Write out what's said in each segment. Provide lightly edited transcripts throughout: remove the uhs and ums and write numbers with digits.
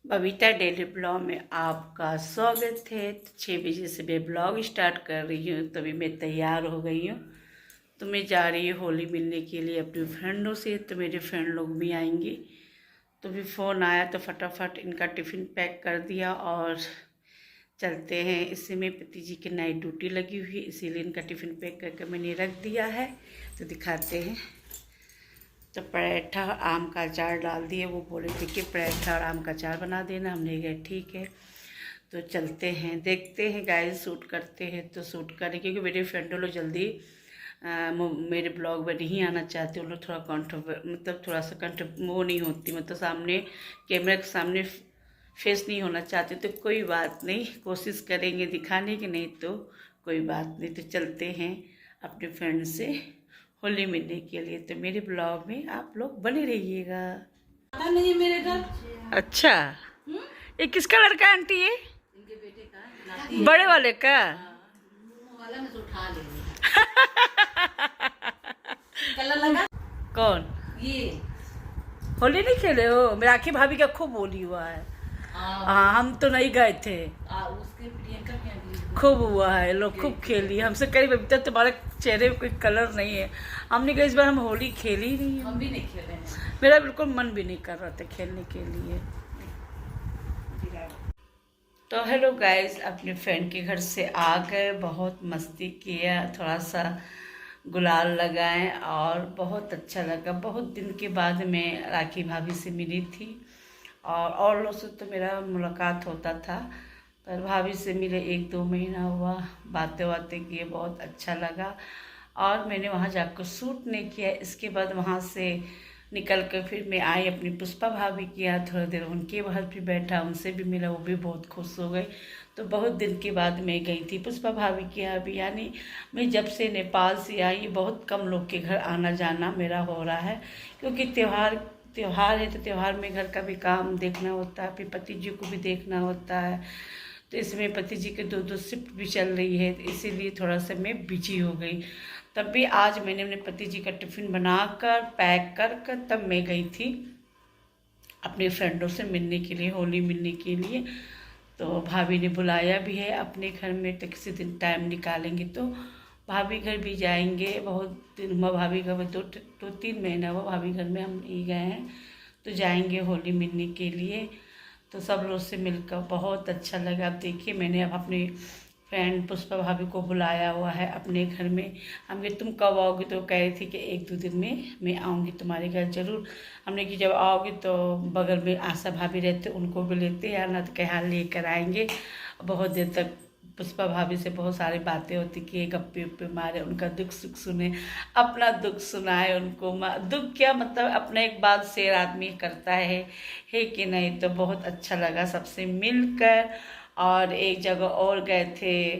Babita daily blog में आपका स्वागत है। तो 6 बजे से मैं ब्लॉग स्टार्ट कर रही हूँ। तभी मैं तैयार हो गई हूँ। तो मैं जा रही हूँ होली मिलने के लिए अपनी फ्रेंडों से। तो मेरे फ्रेंड लोग भी आएंगी। तो भी फ़ोन आया तो फटाफट इनका टिफ़िन पैक कर दिया और चलते हैं। इससे में पति जी की नाइट ड्यूटी लगी हुई है, इसीलिए इनका टिफ़िन पैक करके मैंने रख दिया है। तो दिखाते हैं। तो पराठा आम का अचार डाल दिए। वो बोले थे कि पराठा और आम का अचार बना देना। हमने कहा ठीक है। तो चलते हैं, देखते हैं गाइस, शूट करते हैं तो शूट करें, क्योंकि मेरे फ्रेंडों लोग जल्दी मेरे ब्लॉग में नहीं आना चाहते। उन लोग थोड़ा मतलब थोड़ा सा वो नहीं होती, मतलब सामने कैमरा के सामने फेस नहीं होना चाहते। तो कोई बात नहीं, कोशिश करेंगे दिखाने की, नहीं तो कोई बात नहीं। तो चलते हैं अपने फ्रेंड से होली मिलने के लिए। तो मेरे ब्लॉग में आप लोग बने रहिएगा। पता नहीं मेरे घर। अच्छा, ये किसका लड़का है आंटी? ये इनके बेटे का बड़े वाले का? वाला में से उठा लेंगे। कलर लगा कौन? ये होली नहीं खेले हो? मेरा आखी भाभी का खूब होली हुआ है। हाँ, हम तो नहीं गए थे। उसके प्रियंका के यहाँ खूब हुआ है, लोग खूब खेली। हमसे कई बबीता तुम्हारे चेहरे पे कोई कलर नहीं है। हमने कहा इस बार हम होली खेली ही नहीं। हम भी नहीं खेले हैं। मेरा बिल्कुल मन भी नहीं कर रहा था खेलने के लिए। तो हेलो गाइस, अपने फ्रेंड के घर से आ गए, बहुत मस्ती किया, थोड़ा सा गुलाल लगाएं और बहुत अच्छा लगा। बहुत दिन के बाद मैं राखी भाभी से मिली थी और लोग से तो मेरा मुलाकात होता था, पर भाभी से मिले 1-2 महीना हुआ। बातें बातें किए, बहुत अच्छा लगा। और मैंने वहाँ जाकर शूट नहीं किया। इसके बाद वहाँ से निकल कर फिर मैं आई अपनी पुष्पा भाभी के यहाँ, थोड़ी देर उनके घर भी बैठा, उनसे भी मिला, वो भी बहुत खुश हो गए। तो बहुत दिन के बाद मैं गई थी पुष्पा भाभी के यहाँ भी। यानी मैं जब से नेपाल से आई, बहुत कम लोग के घर आना जाना मेरा हो रहा है, क्योंकि त्यौहार है। तो त्यौहार में घर का भी काम देखना होता है, फिर पति जी को भी देखना होता है। तो इसमें पति जी के 2-2 शिफ्ट भी चल रही है, तो इसीलिए थोड़ा सा मैं बिजी हो गई। तब भी आज मैंने अपने पति जी का टिफ़िन बनाकर पैक कर तब मैं गई थी अपने फ्रेंडों से मिलने के लिए, होली मिलने के लिए। तो भाभी ने बुलाया भी है अपने घर में, तो किसी दिन टाइम निकालेंगे तो भाभी घर भी जाएंगे। बहुत दिन हुआ भाभी घर में, 2-3 महीना हुआ भाभी घर में हम नहीं गए हैं। तो जाएंगे होली मिलने के लिए। तो सब लोग से मिलकर बहुत अच्छा लगा। अब देखिए, मैंने अब अपनी फ्रेंड पुष्पा भाभी को बुलाया हुआ है अपने घर में। हमने तुम कब आओगे? तो कह रही थी कि 1-2 दिन में मैं आऊँगी तुम्हारे घर ज़रूर। हमने कि जब आओगे तो बगल में आशा भाभी रहते, उनको भी लेते आना, तो क्या लेकर आएंगे। बहुत देर तक पुष्पा भाभी से बहुत सारी बातें होती कि गप्पे उप्पे मारे, उनका दुख सुख सुने, अपना दुख सुनाए उनको। दुख क्या, मतलब अपना एक बात शेयर आदमी करता है कि नहीं। तो बहुत अच्छा लगा सबसे मिलकर। और एक जगह और गए थे,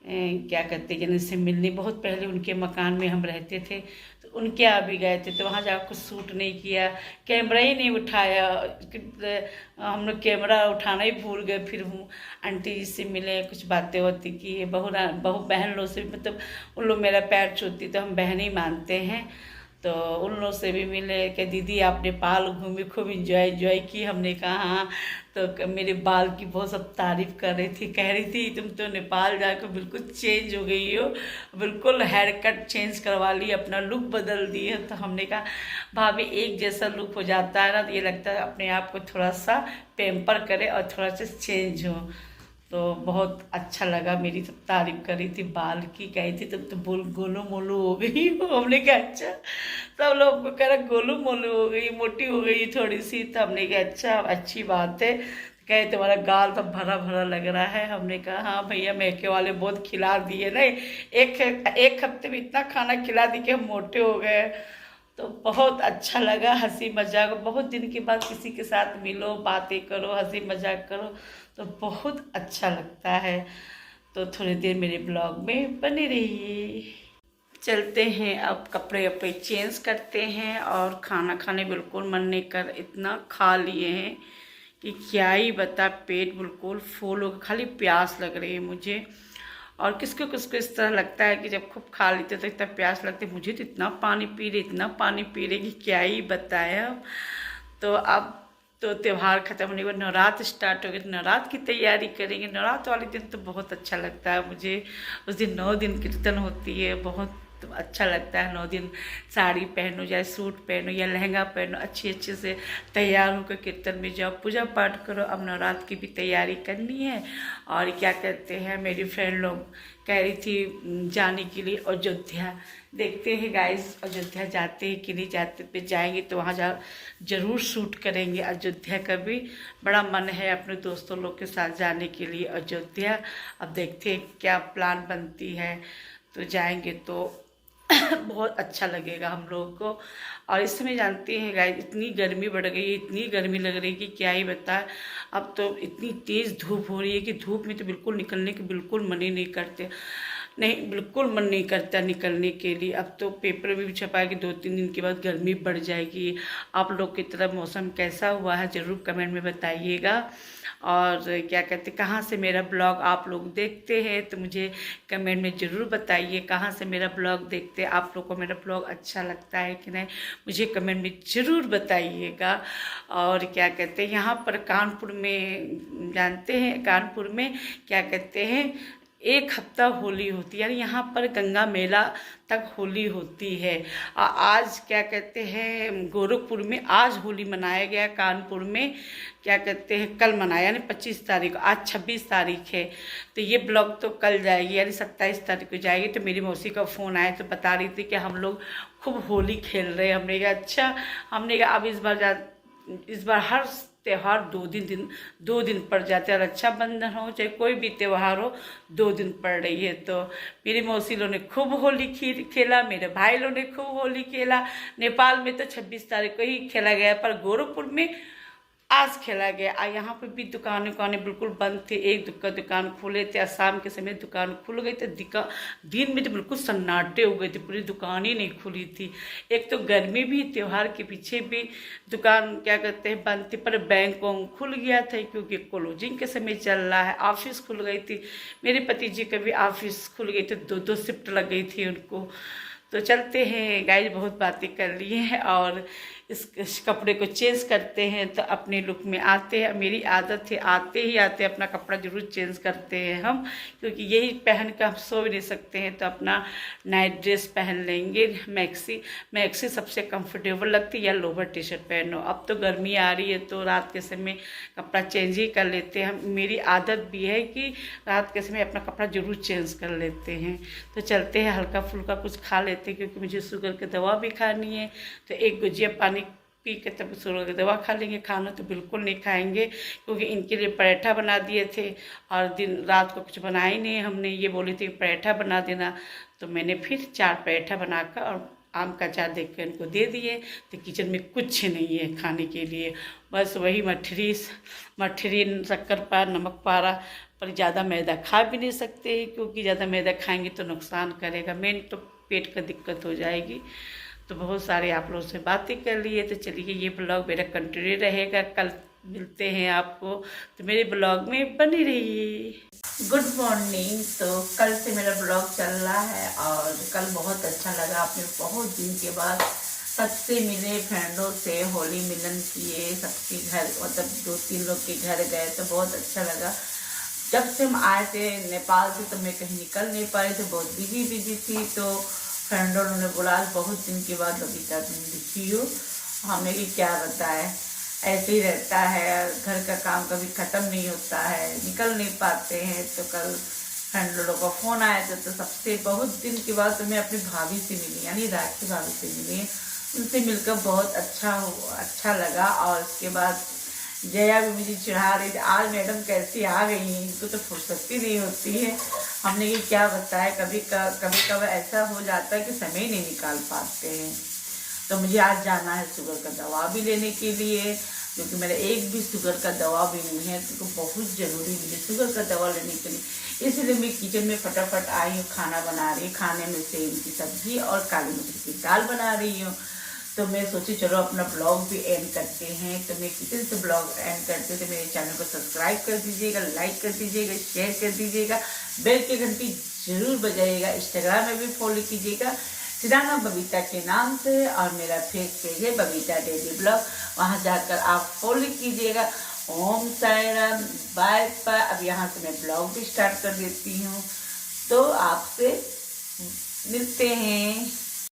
क्या कहते हैं, जैसे मिलने। बहुत पहले उनके मकान में हम रहते थे, तो उनके यहाँ भी गए थे। तो वहाँ जाकर कुछ शूट नहीं किया, कैमरा ही नहीं उठाया। हम लोग कैमरा उठाना ही भूल गए। फिर हूँ आंटी जी से मिले, कुछ बातें होती कि बहू बहन लोग से, मतलब उन लोग मेरा पैर छूती तो हम बहन ही मानते हैं। तो उन लोग से भी मिले कि दीदी आप नेपाल घूमी, खूब इंजॉय की। हमने कहा हाँ। तो मेरे बाल की बहुत सब तारीफ कर रही थी, कह रही थी तुम तो नेपाल जाकर बिल्कुल चेंज हो गई हो, बिल्कुल हेयर कट चेंज करवा ली, अपना लुक बदल दी है। तो हमने कहा भाभी एक जैसा लुक हो जाता है ना, तो ये लगता है अपने आप को थोड़ा सा पेम्पर करे और थोड़ा सा चेंज हो। तो बहुत अच्छा लगा, मेरी सब तारीफ कर रही थी बाल की, कही थी तुम तो बोल गोलू मोलू हो गई हो। हमने कहा अच्छा। सब लोग को कह रहा गोलू मोलू हो गई, मोटी हो गई थोड़ी सी। तो हमने कहा अच्छा, अच्छी बात है। कहे तुम्हारा गाल तो भरा भरा लग रहा है। हमने कहा हाँ भैया, मैके वाले बहुत खिला दिए नहीं, एक हफ्ते में इतना खाना खिला दी कि हम मोटे हो गए। तो बहुत अच्छा लगा, हंसी मजाक। बहुत दिन के बाद किसी के साथ मिलो, बातें करो, हंसी मजाक करो, तो बहुत अच्छा लगता है। तो थोड़ी देर मेरे ब्लॉग में बने रहिए। चलते हैं, अब कपड़े वपड़े चेंज करते हैं और खाना खाने बिल्कुल मन नहीं कर, इतना खा लिए हैं कि क्या ही बता। पेट बिल्कुल फुल हो, खाली प्यास लग रही है मुझे। और किसको किसको इस तरह लगता है कि जब खूब खा लेते तो इतना प्यास लगती है। मुझे तो इतना पानी पी रहे, इतना पानी पी रहे कि क्या ही बताएं अब। तो अब तो त्यौहार ख़त्म होने के बाद नवरात्र स्टार्ट हो गए, तो नवरात्र की तैयारी करेंगे। नवरात्र वाले दिन तो बहुत अच्छा लगता है मुझे, उस दिन 9 दिन कीर्तन होती है, बहुत अच्छा लगता है। 9 दिन साड़ी पहनो, या सूट पहनो या लहंगा पहनो, अच्छे से तैयार होकर कीर्तन में जाओ, पूजा पाठ करो। अब नवरात्र की भी तैयारी करनी है। और क्या कहते हैं, मेरी फ्रेंड लोग कह रही थी जाने के लिए अयोध्या। देखते हैं गाइस अयोध्या जाते हैं कि नहीं जाते, पे जाएंगे तो वहाँ जरूर शूट करेंगे। अयोध्या का भी बड़ा मन है अपने दोस्तों लोग के साथ जाने के लिए अयोध्या। अब देखते हैं क्या प्लान बनती है, तो जाएंगे तो बहुत अच्छा लगेगा हम लोगों को। और इस समय जानते हैं गाइस इतनी गर्मी बढ़ गई है, इतनी गर्मी लग रही है कि क्या ही बताएं। अब तो इतनी तेज़ धूप हो रही है कि धूप में तो बिल्कुल निकलने के बिल्कुल मन ही नहीं करते, नहीं बिल्कुल मन नहीं करता निकलने के लिए। अब तो पेपर में भी छपा है कि 2-3 दिन के बाद गर्मी बढ़ जाएगी। आप लोग की तरफ मौसम कैसा हुआ है ज़रूर कमेंट में बताइएगा। और क्या कहते, कहाँ से मेरा ब्लॉग आप लोग देखते हैं तो मुझे कमेंट में ज़रूर बताइए, कहाँ से मेरा ब्लॉग देखते हैं। आप लोग को मेरा ब्लॉग अच्छा लगता है कि नहीं, मुझे कमेंट में ज़रूर बताइएगा। और क्या कहते हैं, यहाँ पर कानपुर में जानते हैं, कानपुर में क्या कहते हैं 1 हफ्ता होली होती है, यानी यहाँ पर गंगा मेला तक होली होती है। आज क्या कहते हैं गोरखपुर में आज होली मनाया गया, कानपुर में क्या कहते हैं कल मनाया, यानी 25 तारीख, आज 26 तारीख है। तो ये ब्लॉग तो कल जाएगी, यानी 27 तारीख को जाएगी। तो मेरी मौसी का फ़ोन आया तो बता रही थी कि हम लोग खूब होली खेल रहे हैं। हमने कहा अच्छा, हमने कहा अब इस बार हर त्यौहार 2 दिन पड़ जाते हैं। रक्षाबंधन हो चाहे कोई भी त्यौहार हो 2 दिन पड़ रही है। तो मेरी मौसी लोग ने खूब होली खेला, मेरे भाई लोग ने खूब होली खेला। नेपाल में तो 26 तारीख को ही खेला गया, पर गोरखपुर में आज खेला गया। यहाँ पे भी दुकानें बिल्कुल बंद थे, एक दुकान खुले थे। शाम के समय दुकान खुल गई, तो दिन में तो बिल्कुल सन्नाटे हो गए थे, पूरी दुकान ही नहीं खुली थी। एक तो गर्मी भी, त्यौहार के पीछे भी दुकान क्या कहते हैं बंद थी। पर बैंक खुल गया था क्योंकि क्लोजिंग के समय चल रहा है। ऑफिस खुल गई थी, मेरे पति जी का भी ऑफिस खुल गई थी, 2 शिफ्ट लग गई थी उनको। तो चलते हैं गाइस, बहुत बातें कर लिए हैं और इस कपड़े को चेंज करते हैं तो अपने लुक में आते हैं। मेरी आदत है आते ही अपना कपड़ा जरूर चेंज करते हैं हम, क्योंकि यही पहन कर हम सो भी नहीं सकते हैं, तो अपना नाइट ड्रेस पहन लेंगे। मैक्सी सबसे कंफर्टेबल लगती है, या लोवर टी शर्ट पहनो। अब तो गर्मी आ रही है तो रात के समय कपड़ा चेंज ही कर लेते हैं। मेरी आदत भी है कि रात के समय अपना कपड़ा जरूर चेंज कर लेते हैं। तो चलते हैं, हल्का फुल्का कुछ खा लेते हैं क्योंकि मुझे शुगर की दवा भी खानी है। तो एक गुजिया पानी पी के तब शुगर की दवा खा लेंगे। खाना तो बिल्कुल नहीं खाएंगे क्योंकि इनके लिए पराठा बना दिए थे और दिन रात को कुछ बनाया ही नहीं हमने। ये बोली थी पराठा बना देना, तो मैंने फिर 4 पराठा बनाकर और आम का अचार देख कर इनको दे दिए। तो किचन में कुछ नहीं है खाने के लिए, बस वही मठरी शक्कर पारा, नमक पारा। पर ज़्यादा मैदा खा भी नहीं सकते क्योंकि ज़्यादा मैदा खाएंगे तो नुकसान करेगा, मेन तो पेट का दिक्कत हो जाएगी। तो बहुत सारे आप लोगों से बातें कर लिए। तो चलिए ये ब्लॉग मेरा कंटिन्यू रहेगा, कल मिलते हैं आपको, तो मेरे ब्लॉग में बनी रहिए। Good morning. तो कल से मेरा ब्लॉग चल रहा है और कल बहुत अच्छा लगा। आपने बहुत दिन के बाद सबसे मिले, फ्रेंडों से होली मिलन किए, सबके घर मतलब 2-3 लोग के घर गए तो बहुत अच्छा लगा। जब से हम आए थे नेपाल से तो मैं कहीं निकल नहीं पाई थी, बहुत बिजी थी। तो फ्रेंडों ने बोला बहुत दिन के बाद बबीता तुम दिखी हो। हमें भी क्या बताए, ऐसे ही रहता है, घर का काम कभी ख़त्म नहीं होता है, निकल नहीं पाते हैं। तो कल फ्रेंड लोगों का फ़ोन आया था तो सबसे बहुत दिन के बाद तो मैं अपनी भाभी से मिली, यानी राखी भाभी से मिली। उनसे मिलकर बहुत अच्छा लगा। और उसके बाद जया भी मुझे चिढ़ा रही थी, आज मैडम कैसी आ गई हैं, इनको तो फुर्सत ही नहीं होती है। हमने ये क्या बताया, कभी कभी ऐसा हो जाता है कि समय नहीं निकाल पाते हैं। तो मुझे आज जाना है शुगर का दवा भी लेने के लिए, क्योंकि मेरा एक भी शुगर का दवा भी नहीं है, तो बहुत ज़रूरी मुझे शुगर का दवा लेने के लिए। इसलिए मैं किचन में फटाफट आई हूँ, खाना बना रही हूँ। खाने में सेम की सब्जी और काली मछली की दाल बना रही हूँ। तो मैं सोची चलो अपना ब्लॉग भी एंड करते हैं। तो मैं किचन से ब्लॉग एंड करते थे। मेरे चैनल को सब्सक्राइब कर दीजिएगा, लाइक कर दीजिएगा, शेयर कर दीजिएगा, बेल की घंटी जरूर बजाइएगा। इंस्टाग्राम में भी फॉलो कीजिएगा, सिराना बबीता के नाम से, और मेरा फेस पेज है बबीता डेली ब्लॉग, वहाँ जाकर आप फॉलो कीजिएगा। ओम साई राम, बाय बाय। अब यहाँ से मैं ब्लॉग भी स्टार्ट कर देती हूँ, तो आपसे मिलते हैं।